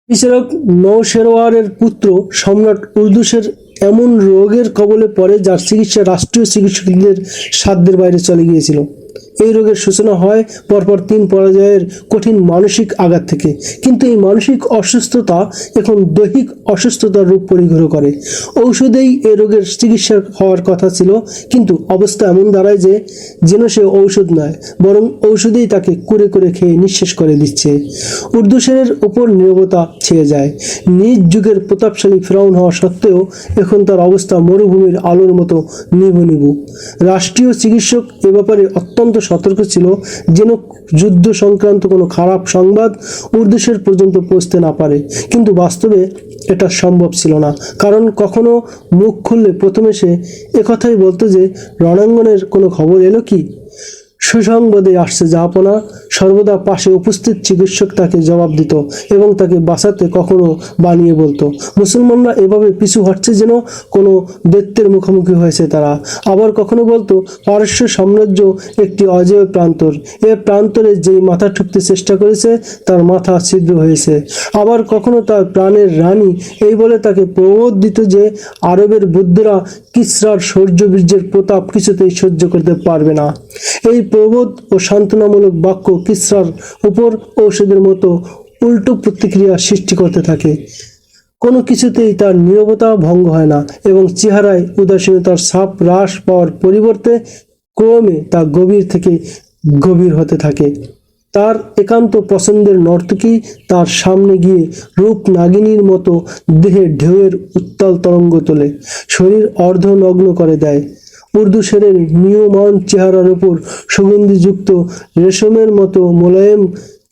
বিচারক নওশেরওয়ারের পুত্র সম্রাট উর্দুসের এমন রোগের কবলে পড়ে যার চিকিৎসা রাষ্ট্রীয় চিকিৎসকদের সাধ্যের বাইরে চলে গিয়েছিল। এই রোগের সূচনা হয় পরপর 3 পর্যায়ের কঠিন মানসিক আঘাত থেকে, কিন্তু এই মানসিক অসুস্থতা এখন দৈহিক অসুস্থতার রূপ পরিগ্রহ করে। ঔষধেই এই রোগের চিকিৎসা হওয়ার কথা ছিল, কিন্তু অবস্থা এমন দাঁড়ায় যে যেন সে ঔষধ নয়, বরং ঔষধেই তাকে কুরে করে খেয়ে নিঃশেষ করে দিচ্ছে। উর্দুসের উপর নীরবতা ছেয়ে যায়। নিজ যুগের প্রতাপশালী ফেরাউন হওয়া সত্ত্বেও এখন তার অবস্থা মরুভূমির আলোর মতো নিভু নিভু। রাষ্ট্রীয় চিকিৎসক এ ব্যাপারে অত্যন্ত সতর্ক ছিল, যেন যুদ্ধ সংক্রান্ত কোনো খারাপ সংবাদ উর্দুসের পর্যন্ত পৌঁছতে না পারে। কিন্তু বাস্তবে এটা সম্ভব ছিল না, কারণ কখনো মুখ খুললে প্রথমে সে একথাই বলতো যে রণাঙ্গনের কোনো খবর এলো কি? সুসংবাদে আসছে জাহাপনা। সর্বদা পাশে উপস্থিত চিকিৎসক তাকে জবাব দিত এবং তাকে বাঁচাতে কখনো বানিয়ে বলতো। মুসলমানরা এভাবে পিছু হটছে যেন কোনো দৈত্যের মুখোমুখি হয়েছে তারা। আবার কখনো বলতো পারস্য সাম্রাজ্য একটি অজেয় প্রান্তর, এ প্রান্তরে যেই মাথা ঠুকতে চেষ্টা করেছে তার মাথা ছিদ্র হয়েছে। আবার কখনো তার প্রাণের রানী এই বলে তাকে প্রবোধ দিত যে আরবের বুদ্ধরা কিসরার শৌর্যবীর্যের প্রতাপ কিছুতেই সহ্য করতে পারবে না। এই প্রবোধ ও সান্ত্বনামূলক বাক্য কিসরার উপর ঔষধের মতো উল্টো প্রতিক্রিয়া সৃষ্টি করতে থাকে। কোনো কিছুতেই তার নীরবতা ভঙ্গ হয় না এবং চেহারায় উদাসীনতার ছাপ হ্রাস পাওয়ার পরিবর্তে ক্রমে তা গভীর থেকে গভীর হতে থাকে। তার একান্ত পছন্দের নর্তকী তার সামনে গিয়ে রূপ নাগিনীর মতো দেহে ঢেউয়ের উত্তাল তরঙ্গ তোলে, শরীর অর্ধনগ্ন করে দেয়। উর্দুসের নিয়মান চেহারার উপর সুগন্ধিযুক্ত রেশমের মতো মোলায়েম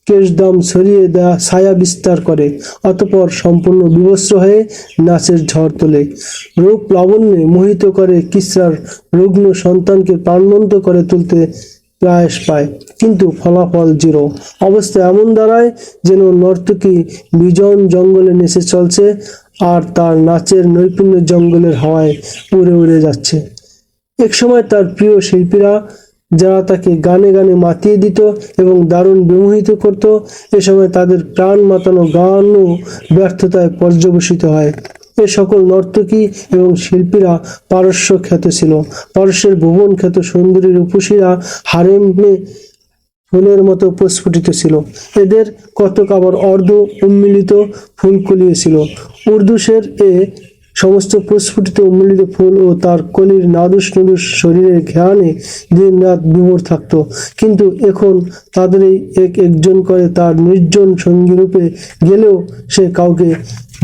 কেশদাম ছড়িয়ে দেয়া ছায়া বিস্তার করে, অতঃপর সম্পূর্ণ বিবস্ত্র হয়ে নাচের ঝড় তোলে। রূপ লাবণ্যে মোহিত করে কিসরার রুগ্ন সন্তানকে প্রাণবন্ত করে তুলতে প্রয়াস পায়, কিন্তু ফলাফল জিরো। অবস্থা এমন দাঁড়ায় যেন নর্তকী বিজন জঙ্গলে নেচে চলছে আর তার নাচের নৈপুণ্য জঙ্গলের হাওয়ায় উড়ে উড়ে যাচ্ছে। একসময় তার প্রিয় শিল্পীরা যারা তাকে গানে গানে মাতিয়ে দিত এবং দারুণ বিমোহিত করত, এ সময় তাদের প্রাণ মাতানো গানও ব্যর্থতায় পর্যবসিত হয়। এ সকল নর্তকী এবং শিল্পীরা পারস্য খ্যাত ছিল। পারস্যের ভুবন খ্যাত সুন্দরী রূপসীরা হারেমে ফুলের মতো প্রস্ফুটিত ছিল। এদের কতক আবার অর্ধ উন্মিলিত ফুল কুলিয়েছিল। উর্দুসের এ সমস্ত প্রস্ফুটিত উন্মিলিত ফুল ও তার কলির নাদুস নুদুস শরীরের ঘ্রাণে দিন রাত বিভোর থাকত, কিন্তু এখন তাদেরই একজন করে তার নির্জন সঙ্গী রূপে গেলেও সে কাউকে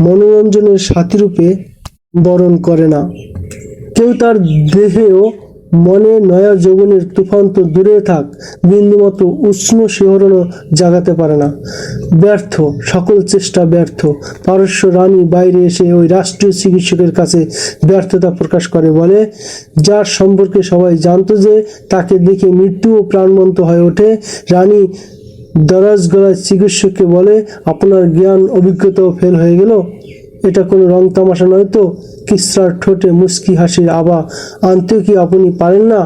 মনোরঞ্জনের সাথী রূপে বরণ করে না। কেউ তার দেহেও মনে নয়া যৌবনের তুফান তো দূরে থাক, বিন্দুমাত্র উষ্ণ শিহরণও জাগাতে পারে না। ব্যর্থ, সকল চেষ্টা ব্যর্থ। পারস্য রানী বাইরে এসে ওই রাষ্ট্রীয় চিকিৎসকের কাছে ব্যর্থতা প্রকাশ করে বলে, যার সম্পর্কে সবাই জানতো যে তাকে দেখে মৃত্যুও প্রাণবন্ত হয়ে ওঠে। রানী দরাজ গলায় চিকিৎসককে বলে, আপনার জ্ঞান অভিজ্ঞতাও ফেল হয়ে গেল? এটা কোনো রং তামাশা নয় তো? কিসরার ঠোঁটে মুস্কি হাসির আভা আনতেও কি আপনি পারেন না?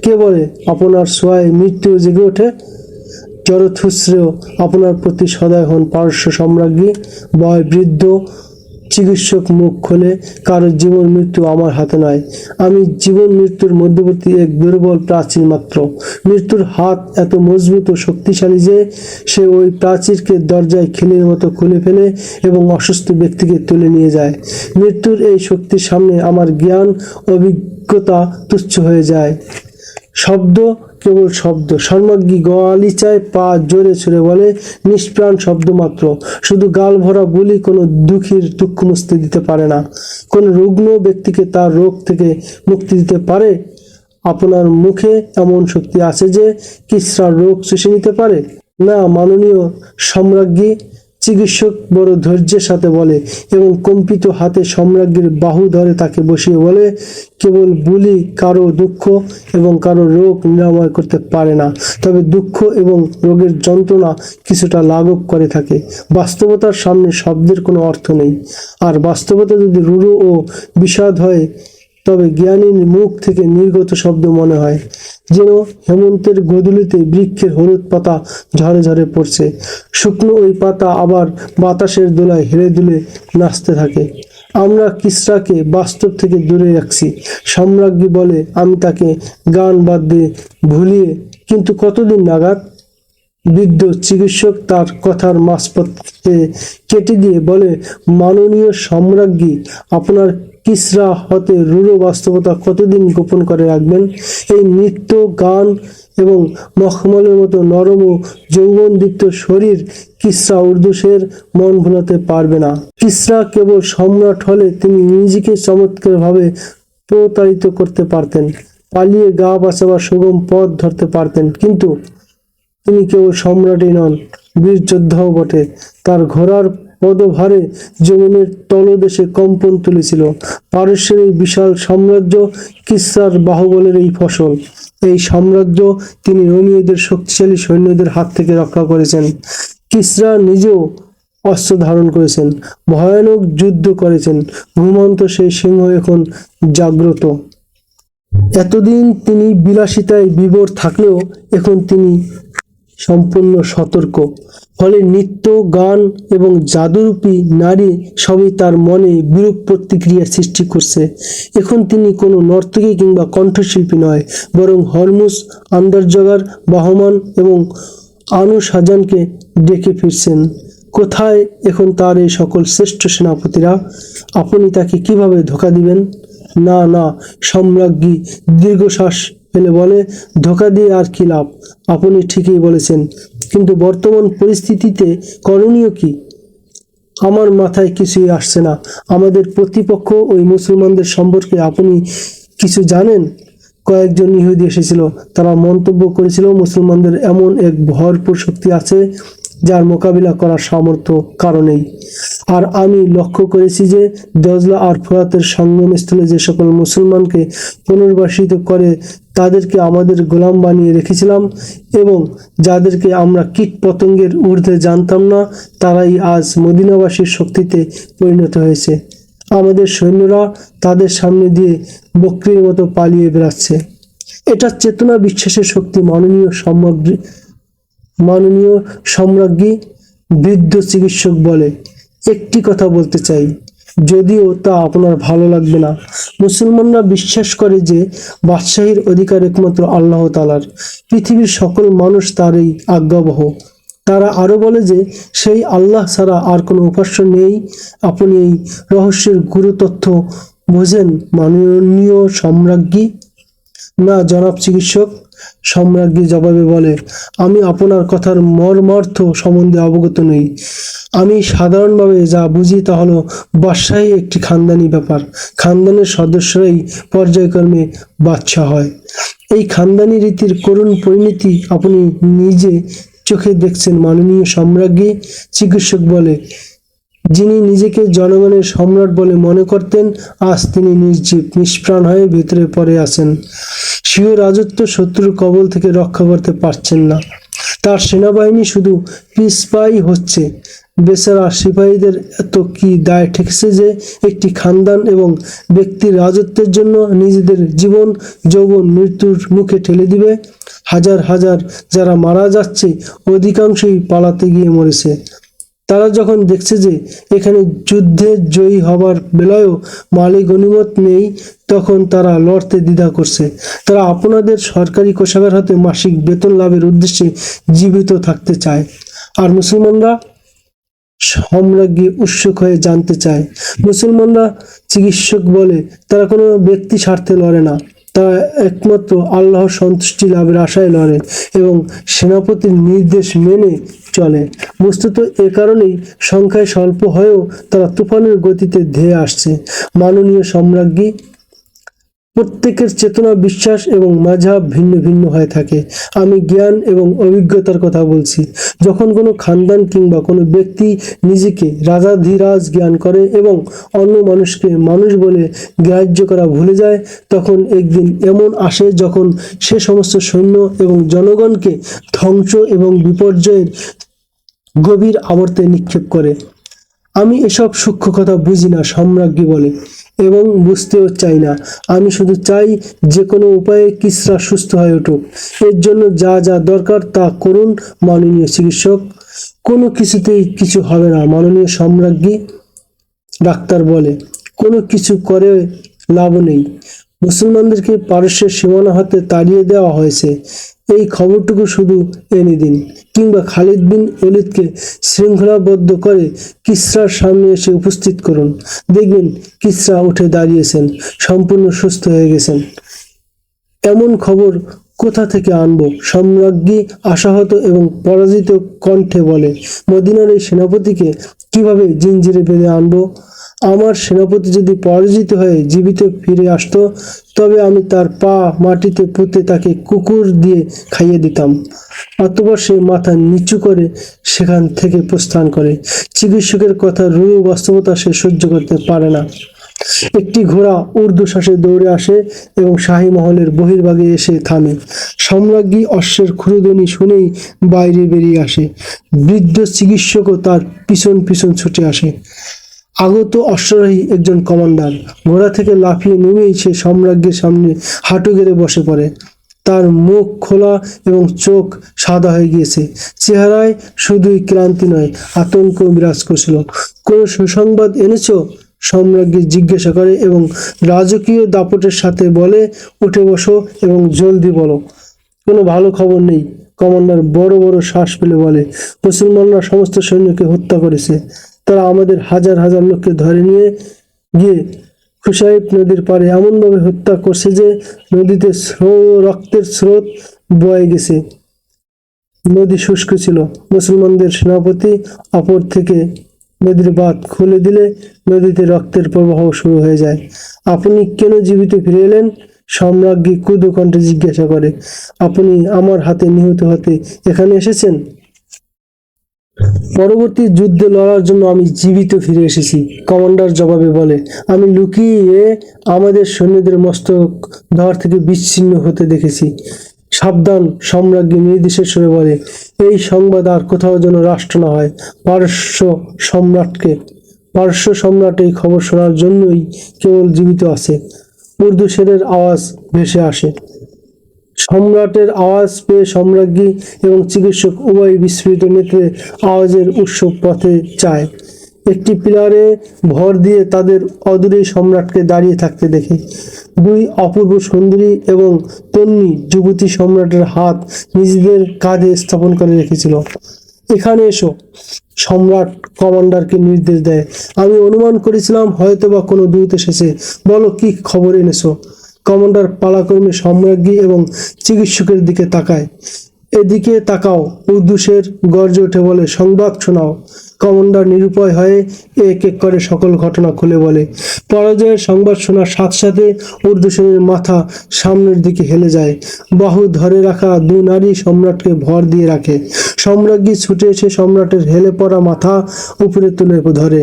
কে বলে আপনার ছোঁয়ায় মৃত্যু জেগে ওঠে? জরথুস্রেও আপনার প্রতি সদয় হন পারস্য সম্রাজ্ঞী। বয় বৃদ্ধ চিকিৎসক মুখ খোলে, কারো জীবন মৃত্যু আমার হাতে নয়। আমি জীবন মৃত্যুর মধ্যবর্তী এক দুর্বল প্রাচীর মাত্র। মৃত্যুর হাত এত মজবুত ও শক্তিশালী যে সে ওই প্রাচীরকে দরজায় খিলের মতো খুলে ফেলে এবং অসুস্থ ব্যক্তিকে তুলে নিয়ে যায়। মৃত্যুর এই শক্তির সামনে আমার জ্ঞান অভিজ্ঞতা তুচ্ছ হয়ে যায়। শব্দ, কেবল শব্দ। সম্রাজ্ঞী গোয়ালিচায় পা জোরে ছুড়ে বলে, নিষ্প্রাণ শব্দ মাত্র। শুধু গাল ভরা বুলি কোনো দুঃখীর দুঃখ মুছতে দিতে পারে না। কোন রুগ্ন ব্যক্তিকে তার রোগ থেকে মুক্তি দিতে পারে? আপনার মুখে এমন শক্তি আছে যে কিসরার রোগ চুষে নিতে পারে? না মাননীয় সম্রাজ্ঞী, চিকিৎসক বড় ধৈর্যের সাথে বলে এবং কম্পিত হাতে সম্রাজ্ঞীর বাহু ধরে তাকে বসিয়ে বলে, কেবল বুলি কারো দুঃখ এবং কারো রোগ নিরাময় করতে পারে না, তবে দুঃখ এবং রোগের যন্ত্রণা কিছুটা লাঘব করে থাকে। বাস্তবতার সামনে শব্দের কোনো অর্থ নেই, আর বাস্তবতা যদি রূঢ় ও বিষাদ হয় তবে জ্ঞানীর মুখ থেকে নির্গত শব্দ মনে হয় যেন হেমন্তের গোধূলিতে বৃক্ষের হলুদ পাতা ঝরে ঝরে পড়ছে। শুকনো ওই পাতা আবার বাতাসের দোলায় হেলে দুলে নাচতে থাকে। আমরা কিসরাকে বাস্তব থেকে দূরে রাখছি। সম্রাজ্ঞী বলে আমি তাকে গান বাদ দিয়ে ভুলিয়ে, কিন্তু কতদিন নাগাদ? বৃদ্ধ চিকিৎসক তার কথার মাঝপথে কেটে দিয়ে বলে, মাননীয় সম্রাজ্ঞী, আপনার কিসরা হতে রূঢ় বাস্তবতা কতদিন গোপন করে রাখবেন? এই নৃত্য, গান এবং মখমলের মতো নরম ও যৌবনদীপ্ত শরীর কিসরা উর্দুসের মন ভুলাতে পারবে না। কিসরা কেবল সম্রাট হলে তিনি নিজেকে চমৎকারভাবে প্রতারিত করতে পারতেন, পালিয়ে গা বাঁচাবার সুগম পথ ধরতে পারতেন, কিন্তু তিনি কেবল সম্রাটই নন, বীর যোদ্ধাও বটে। তার ঘোড়ার পদভারে জমিনের তলদেশে কম্পন তুলেছিল। পারস্যের এই বিশাল সাম্রাজ্য কিসরার বাহুবলের এই ফসল। এই সাম্রাজ্য তিনি রোমীয়দের শক্তিশালী সৈন্যদের হাত থেকে রক্ষা করেছেন। কিসরা নিজেও অস্ত্র ধারণ করেছেন, ভয়ানক যুদ্ধ করেছেন। ঘুমন্ত সেই সিংহ এখন জাগ্রত। এতদিন তিনি বিলাসিতায় বিভোর থাকলেও এখন তিনি সম্পূর্ণ সতর্ক। ফলে নৃত্য, গান এবং জাদুরূপী নারী সবই তার মনে বিরূপ প্রতিক্রিয়া সৃষ্টি করছে। এখন তিনি কোনো নর্তকী কিংবা কণ্ঠশিল্পী নয়, বরং হরমুজ, আন্দারজগার, বাহমান এবং আনু শাহজাহানকে ডেকে ফিরছেন। কোথায় এখন তার এই সকল শ্রেষ্ঠ সেনাপতিরা? আপনি তাকে কিভাবে ধোঁকা দিবেন? না না, সম্রাজ্ঞী দীর্ঘশ্বাস ফেলে বলে, ধোঁকা দিয়ে আর কি লাভ? আপনি ঠিকই বলেছেন, কিন্তু বর্তমান পরিস্থিতিতে করণীয় কি? আমার মাথায় কিছুই আসছে না। আমাদের প্রতিপক্ষ ওই মুসলমানদের সম্পর্কে আপনি কিছু জানেন? কয়েকজন ইহুদি এসেছিল, তারা মন্তব্য করেছিল মুসলমানদের এমন এক ভরপুর শক্তি আছে যার মোকাবিলা করার সামর্থ্য কারণেই। আর আমি লক্ষ্য করেছি যে দজলা আর ফোরাতের সঙ্গমস্থলে যে সকল মুসলমানকে পুনর্বাসিত করে তাদেরকে আমাদের গোলাম বানিয়ে রেখেছিলাম এবং যাদেরকে আমরা কীট পতঙ্গের ঊর্ধ্বে জানতাম না, তারাই আজ মদিনাবাসীর শক্তিতে পরিণত হয়েছে। আমাদের সৈন্যরা তাদের সামনে দিয়ে বকরির মতো পালিয়ে বেড়াচ্ছে। এটা চেতনা বিশ্বাসের শক্তি। মাননীয় সম্রাজ্ঞী, বৃদ্ধ চিকিৎসক বলে, একটি কথা বলতে চাই, যদিও তা আপনার ভালো লাগবে না। মুসলমানরা বিশ্বাস করে যে বাদশাহীর অধিকার একমাত্র আল্লাহ তাআলার। পৃথিবীর সকল মানুষ তারই আজ্ঞাবহ। তারা আরো বলে যে সেই আল্লাহ ছাড়া আর কোনো উপাস্য নেই। আপনি এই রহস্যের গুরুতথ্য বোঝেন মাননীয় সম্রাজ্ঞী? না জনাব চিকিৎসক, সম্রাজ্ঞী জবাবে বলে, আমি আপনার কথার মর্মার্থ সম্বন্ধে অবগত নই। আমি সাধারণভাবে যা বুঝি তা হলো বাদশাহী একটি খানদানি ব্যাপার। খানদানের সদস্যরাই পর্যায়ক্রমে বাদশাহ হয়। এই খানদানি রীতির করুণ পরিণতি আপনি নিজে চোখে দেখছেন মাননীয় সম্রাজ্ঞী। চিকিৎসক বলে, যিনি নিজেকে জনগণের সম্রাট বলে মনে করতেন, আজ তিনি নির্জীব নিষ্প্রাণ হয়ে ভেতরে পড়ে আছেন। স্বীয় রাজত্ব শত্রুর কবল থেকে রক্ষা করতে পারছেন না। তার সেনাবাহিনী শুধু পিছপাই হচ্ছে। বেচারা সিপাহীদের এত কি দায় ঠেকেছে যে একটি খানদান এবং ব্যক্তির রাজত্বের জন্য নিজেদের জীবন যৌবন মৃত্যুর মুখে ঠেলে দিবে? হাজার হাজার যারা মারা যাচ্ছে, অধিকাংশই পালাতে গিয়ে মরেছে। তারা যখন দেখছে যে এখানে যুদ্ধে জয়ী হবার বেলায়ও মালে গনিমত নেই, তখন তারা লড়তে দ্বিধা করছে। তারা আপনাদের সরকারি কোষাগার হতে মাসিক বেতন লাভের উদ্দেশ্যে জীবিত থাকতে চায়। আর মুসলমানরা? সম্রাজ্ঞী উৎসুক হয়ে জানতে চায়। মুসলমানরা, চিকিৎসক বলে, তারা কোনো ব্যক্তি স্বার্থে লড়ে না। তারা একমাত্র আল্লাহর সন্তুষ্টি লাভের আশায় লড়ে এবং সেনাপতির নির্দেশ মেনে চলে। বস্তুত এ কারণেই সংখ্যায় স্বল্প হয়েও তারা তুফানের গতিতে ধেয়ে আসছে। মাননীয় সম্রাজ্ঞী, প্রত্যেকের চেতনা, বিশ্বাস এবং মাযহাব ভিন্ন ভিন্ন হয়ে থাকে। আমি জ্ঞান এবং অভিজ্ঞতার কথা বলছি। যখন কোনো খানদান কিংবা কোনো ব্যক্তি নিজেকে রাজাধিরাজ জ্ঞান করে এবং অন্য মানুষকে মানুষ বলে গ্রাহ্য করা ভুলে যায়, তখন একদিন এমন আসে যখন সে সমস্ত সৈন্য এবং জনগণকে ধ্বংস এবং বিপর্যয়ের গভীর আবর্তে নিক্ষেপ করে। আমি এসব সূক্ষ্ম কথা বুঝি না, সম্রাজ্ঞী বলে। এবং বুঝতেও চাই না। আমি শুধু চাই যে কোনো উপায়ে কিসরা সুস্থ হয়ে উঠুক। এর জন্য যা যা দরকার তা করুন মাননীয় চিকিৎসক। কোনো কিছুতেই কিছু হবে না মাননীয় সম্রাজ্ঞী। ডাক্তার বলে, কোনো কিছু করে লাভ নেই। মুসলমানদেরকে পারস্যের সীমানা হতে তাড়িয়ে দেওয়া হয়েছে, এই খবরটুকু শুধু এনে দিন, কিংবা খালিদ বিন ওলীদকে শৃঙ্খলাবদ্ধ করে কিসরার সামনে এসে উপস্থিত করুন। দেখবেন কিসরা উঠে দাঁড়িয়েছেন, সম্পূর্ণ সুস্থ হয়ে গেছেন। এমন খবর কোথা থেকে আনবো? সম্রাজ্ঞী আশাহত এবং পরাজিত কণ্ঠে বলে, মদিনার এই সেনাপতিকে কিভাবে জিঞ্জিরে বেঁধে আনবো? আমার সেনাপতি যদি পরাজিত হয়ে জীবিত ফিরে আসতো, তবে আমি তার পা মাটিতে পুঁতে তাকে কুকুর দিয়ে খাইয়ে দিতাম। অতঃপর সে মাথা নিচু করে সেখান থেকে প্রস্থান করে। চিকিৎসকের কথা রূঢ় বাস্তবতা সে সহ্য করতে পারে না। একটি ঘোড়া ঊর্ধ্বশ্বাসে দৌড়ে আসে এবং শাহী মহলের বহির্ভাগে এসে থামে। সম্রাজ্ঞী অশ্বের ক্ষুরধ্বনি শুনেই বাইরে বেরিয়ে আসে। বৃদ্ধ চিকিৎসকও তার পিছন পিছন ছুটে আসে। আগত অশ্বারোহী একজন কমান্ডার। ঘোড়া থেকে লাফিয়ে নেমেই সে সম্রাজ্ঞীর সামনে হাঁটু গেড়ে বসে পড়ে। তার মুখ খোলা এবং চোখ সাদা হয়ে গিয়েছে। চেহারায় শুধুই ক্লান্তি নয়, আতঙ্ক বিরাজ করছিল। কোনো সুসংবাদ এনেছো? সম্রাজ্ঞী জিজ্ঞাসা করে এবং রাজকীয় দাপটের সাথে বলে, উঠে বসো এবং জলদি বলো। কোনো ভালো খবর নেই। কমান্ডার বড় বড় শ্বাস ফেলে বলে, মুসলমানরা সমস্ত সৈন্যকে হত্যা করেছে। তারা আমাদের হাজার হাজার লোককে ধরে নিয়ে গিয়ে খুশাইব নদীর পাড়ে এমনভাবে হত্যা করছে যে নদীতে রক্তের স্রোত বয়ে গেছে। নদী শুষ্ক ছিল। মুসলমানদের সেনাপতি অপর থেকে নদীর বাঁধ খুলে দিলে নদীতে রক্তের প্রবাহ শুরু হয়ে যায়। আপনি কেন জীবিত ফিরে এলেন? সম্রাজ্ঞী ক্রুদ্ধ কণ্ঠে জিজ্ঞাসা করে। আপনি আমার হাতে নিহত হতে এখানে এসেছেন? পরবর্তী যুদ্ধে লড়ার জন্য আমি জীবিত ফিরে এসেছি, কমান্ডার জবাবে বলে। আমি লুকিয়ে আমাদের সৈন্যদের মস্তক ধর থেকে বিচ্ছিন্ন হতে দেখেছি। সাবধান, সম্রাজ্ঞী নির্দেশের সুরে বলে। এই সংবাদ আর কোথাও যেন রাষ্ট্র না হয়। পারস্য সম্রাট এই খবর শোনার জন্যই কেবল জীবিত আছে। উর্দু শেরের আওয়াজ ভেসে আসে। সম্রাটের আওয়াজ পেয়ে সম্রাজ্ঞী এবং চিকিৎসক উভয় বিস্ফোরিত নেত্রে আওয়াজের উৎস পথে চায়। একটি পিলারে ভর দিয়ে তাদের অদূরেই সম্রাটকে দাঁড়িয়ে থাকতে দেখে। দুই অপূর্ব সুন্দরী এবং তন্বী যুবতী সম্রাটের হাত নিজেদের কাঁধে স্থাপন করে রেখেছিল। এখানে এসো, সম্রাট কমান্ডারকে নির্দেশ দেয়। আমি অনুমান করেছিলাম হয়তোবা কোনো দূত এসেছে। বলো, কি খবর এনেছো? কমান্ডার পালাক্রমে সম্রাজ্ঞী এবং চিকিৎসকের দিকে তাকায়। এদিকে তাকাও, উর্দুশের গর্জে উঠে বলে, সংবাদ শোনাও। কমান্ডার নিরুপায় হয়ে এক এক করে সকল ঘটনা খুলে বলে। পরাজয়ের সংবাদ শোনার সাথে সাথে উর্দুশেরের মাথা সামনের দিকে হেলে যায়। বাহু ধরে রাখা দু নারী সম্রাটকে ভর দিয়ে রাখে। সম্রাজ্ঞী ছুটে এসে সম্রাটের হেলে পড়া মাথা উপরে তুলে ধরে।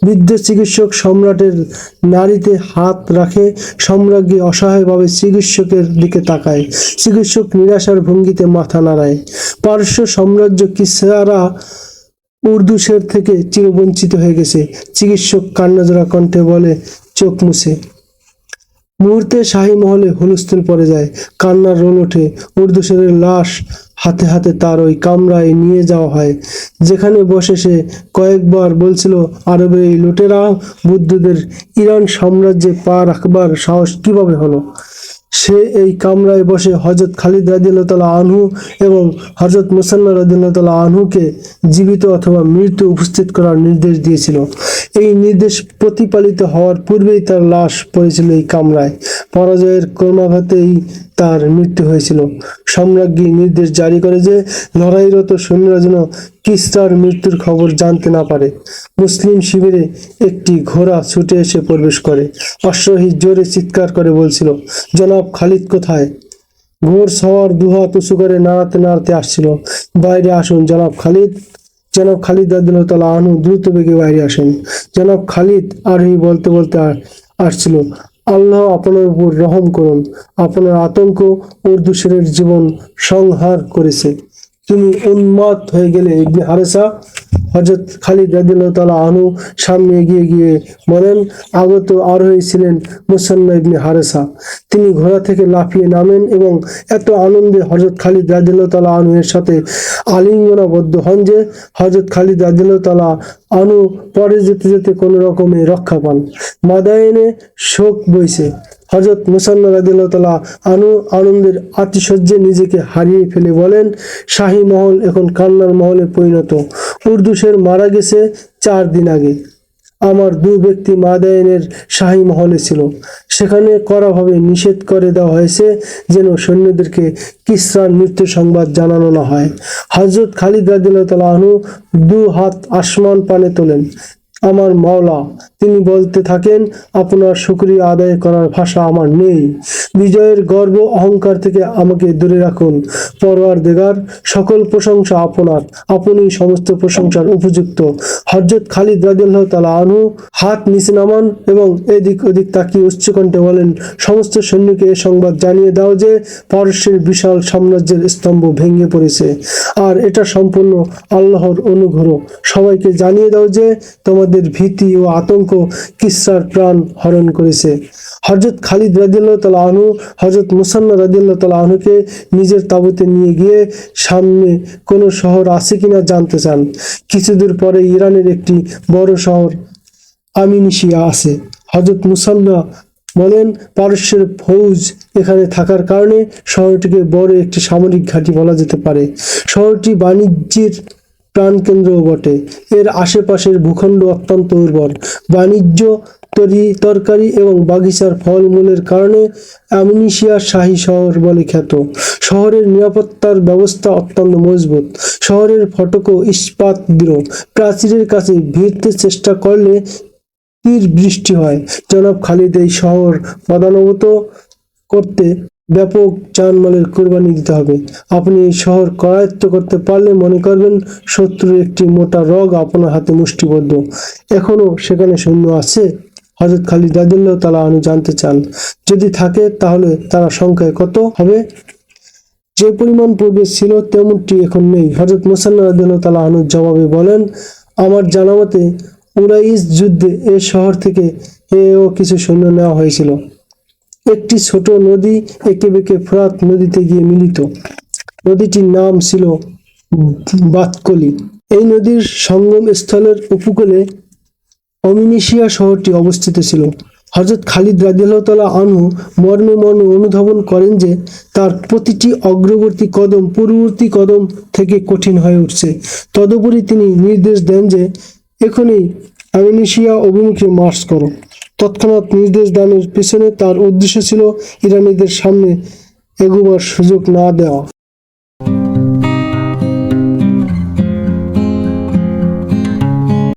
বৃদ্ধ চিকিৎসক সম্রাটের নাড়িতে হাত রাখে। সম্রাজ্ঞী অসহায়ভাবে চিকিৎসকের দিকে তাকায়। চিকিৎসক নিরাশার ভঙ্গিতে মাথা নাড়ায়। পারস্য সাম্রাজ্য কিসরা উর্দুশের থেকে চিরবঞ্চিত হয়ে গেছে। চিকিৎসক কান্নাজোড়া কণ্ঠে বলে, চোখ মুছে। মুহূর্তে শাহী মহলে হুলস্থুল পড়ে যায়, কান্নার রোল ওঠে। উর্দুশেরের লাশ হাতে হাতে তার ওই কামরায় নিয়ে যাওয়া হয়, যেখানে বসে সে কয়েকবার বলছিল, আরবের এই লুটেরা বুদ্ধদের ইরান সাম্রাজ্যে পা রাখবার সাহস কিভাবে হলো? সে এই কামরায় বসে হযরত খালিদ রাদিয়াল্লাহু তাআলা আনহু এবং হযরত মুসান্না রাদিয়াল্লাহু তাআলা আনহুকে জীবিত অথবা মৃত উপস্থিত করার নির্দেশ দিয়েছিল। এই নির্দেশ প্রতিপালিত হওয়ার পূর্বেই তার লাশ পড়েছিল এই কামরায়। পরাজয়ের ক্রমাঘাতেই তার মৃত্যু হয়েছিল। সম্রাজ্ঞী নির্দেশ জারি করে যে লড়াইরত সৈন্যরা যেন কিসরার মৃত্যুর খবর জানতে না পারে। মুসলিম শিবিরে একটি ঘোড়া ছুটে এসে প্রবেশ করে। অশ্বারোহী জোরে চিৎকার করে বলছিল, জনাব খালিদ কোথায়? ঘোড় সওয়ার দুহাত উঁচু করে নাড়াতে নাড়াতে আসছিল, বাইরে আসুন জনাব খালিদ। জনাব খালিদ রাদিয়াল্লাহু তাআলা আনহু দ্রুত বেগে বাইরে আসেন। জনাব খালিদ আরোহী বলতে বলতে আসছিল, আল্লাহ আপনার উপর রহম করুন। আপনার আতঙ্ক উর্দুশেরের জীবন সংহার করেছে। তুমি উন্মাদ হয়ে গেলে ইবনে হারেসা। হযরত খালিদ রাদিয়াল্লাহু তাআলা আনহু সামনে এগিয়ে গিয়ে বলেন, আগত আরোহী ছিলেন মুসান্না ইবনে হারেসা। তিনি ঘোড়া থেকে লাফিয়ে নামেন এবং এত আনন্দে হযরত খালিদ রাদিয়াল্লাহু তাআলা আনহু এর সাথে আলিঙ্গনাবদ্ধ হন যে হযরত খালিদ রাদিয়াল্লাহু তাআলা আনহু পরে যেতে যেতে কোনো রকমে রক্ষা পান। মাদায়েনে শোক বইছে। হযরত মুসান্না রাদিয়াল্লাহু তাআলা আনহু আনন্দের আতিশয্যে নিজেকে হারিয়ে ফেলে বলেন, শাহী মহল এখন কান্নার মহলে পরিণত। উর্দুশের মারা গেছে 4 দিন আগে। আমার 2 ব্যক্তি মাদায়েনের শাহী মহলে ছিল। সেখানে কড়াভাবে নিষেধ করে দেওয়া হয়েছে যেন সৈন্যদেরকে কিসরার মৃত্যু সংবাদ জানানো না হয়। হযরত খালিদ রাদিয়াল্লাহু তাআলা আনহু 2 হাত আসমান পানে তোলেন। আমার মাওলা, তিনি বলতে থাকেন, আপনার শুকরিয়া আদায় করার ভাষা আমার নেই। বিজয়ের গর্ব অহংকার থেকে আমাকে দূরে রাখুন। পরওয়ারদিগার, সকল প্রশংসা আপনার, আপনি সমস্ত প্রশংসার উপযুক্ত। হযরত খালিদ রাদিয়াল্লাহু তাআলা আনহু হাত নিচে নামান এবং এদিক ওদিক তাকিয়ে উচ্চকণ্ঠে বলেন, সমস্ত সৈন্যকে এ সংবাদ জানিয়ে দাও যে পারস্যের বিশাল সাম্রাজ্যের স্তম্ভ ভেঙে পড়েছে আর এটা সম্পূর্ণ আল্লাহর অনুগ্রহ। সবাইকে জানিয়ে দাও যে তোমাদের ভীতি ও আতঙ্ক কিসরার প্রাণ হরণ করেছে। হযরত খালিদ রাদিয়াল্লাহু তাআলা আনহু হযরত মুসান্না রাদিয়াল্লাহু তাআলা আনহুকে নিজের তাঁবুতে নিয়ে গিয়ে সামনে কোনো শহর আছে কিনা জানতে চান। কিছুদূর পরে ইরানের একটি বড় শহর আমিনিশিয়া আছে। হযরত মুসান্না বলেন, পারস্যের ফৌজ এখানে থাকার কারণে শহরটিকে বড় একটি সামরিক ঘাঁটি বলা যেতে পারে। শহরটি বাণিজ্যের প্রাণকেন্দ্রও বটে। এর আশেপাশের ভূখণ্ড অত্যন্ত উর্বর। বাণিজ্য, তরকারি এবং বাগিচার ফলমূলের কারণে আমিনিশিয়া শাহী শহর বলে খ্যাত। শহরের নিরাপত্তার ব্যবস্থা অত্যন্ত মজবুত। শহরের ফটকও ইস্পাত দৃঢ়। প্রাচীরের কাছে ভিড়তে চেষ্টা করলে তীর বৃষ্টি হয়। জনাব খালিদ, এই শহর পদানুভূত করতে ব্যাপক জানমালের কুরবানি দিতে হবে। আপনি এই শহর করায়ত্ত করতে পারলে মনে করবেন শত্রুর একটি মোটা রগ আপনার হাতে মুষ্টিবদ্ধ। এখনো সেখানে সৈন্য আছে? হযরত খালিদ রাদিয়াল্লাহু তাআলা আনহু জানতে চান। যদি থাকে তাহলে তারা সংখ্যায় কত হবে? যে পরিমাণ পূর্বে ছিল তেমনটি এখন নেই। হযরত মুসান্না রাদিয়াল্লাহু তাআলা আনহু জবাবে বলেন, আমার জানামতে উরাইস যুদ্ধে এ শহর থেকে এও কিছু সৈন্য নেওয়া হয়েছিল। একটি ছোট নদী একে বেঁকে ফোরাত নদীতে গিয়ে মিলিত। নদীটির নাম ছিল বাতকলি। এই নদীর সঙ্গম স্থলের উপকূলে আমিনিশিয়া শহরটি অবস্থিত ছিল। হযরত খালিদ রাদিয়াল্লাহু তাআলা আনহু মর্মে মর্মে অনুধাবন করেন যে তার প্রতিটি অগ্রবর্তী কদম পূর্ববর্তী কদম থেকে কঠিন হয়ে উঠছে। তদুপরি তিনি নির্দেশ দেন যে এখনই আমিনিশিয়া অভিমুখে মার্চ করো। তৎক্ষণাৎ নির্দেশ দানের পিছনে তার উদ্দেশ্য ছিল ইরানীদের সামনে এগোবার সুযোগ না দেওয়া।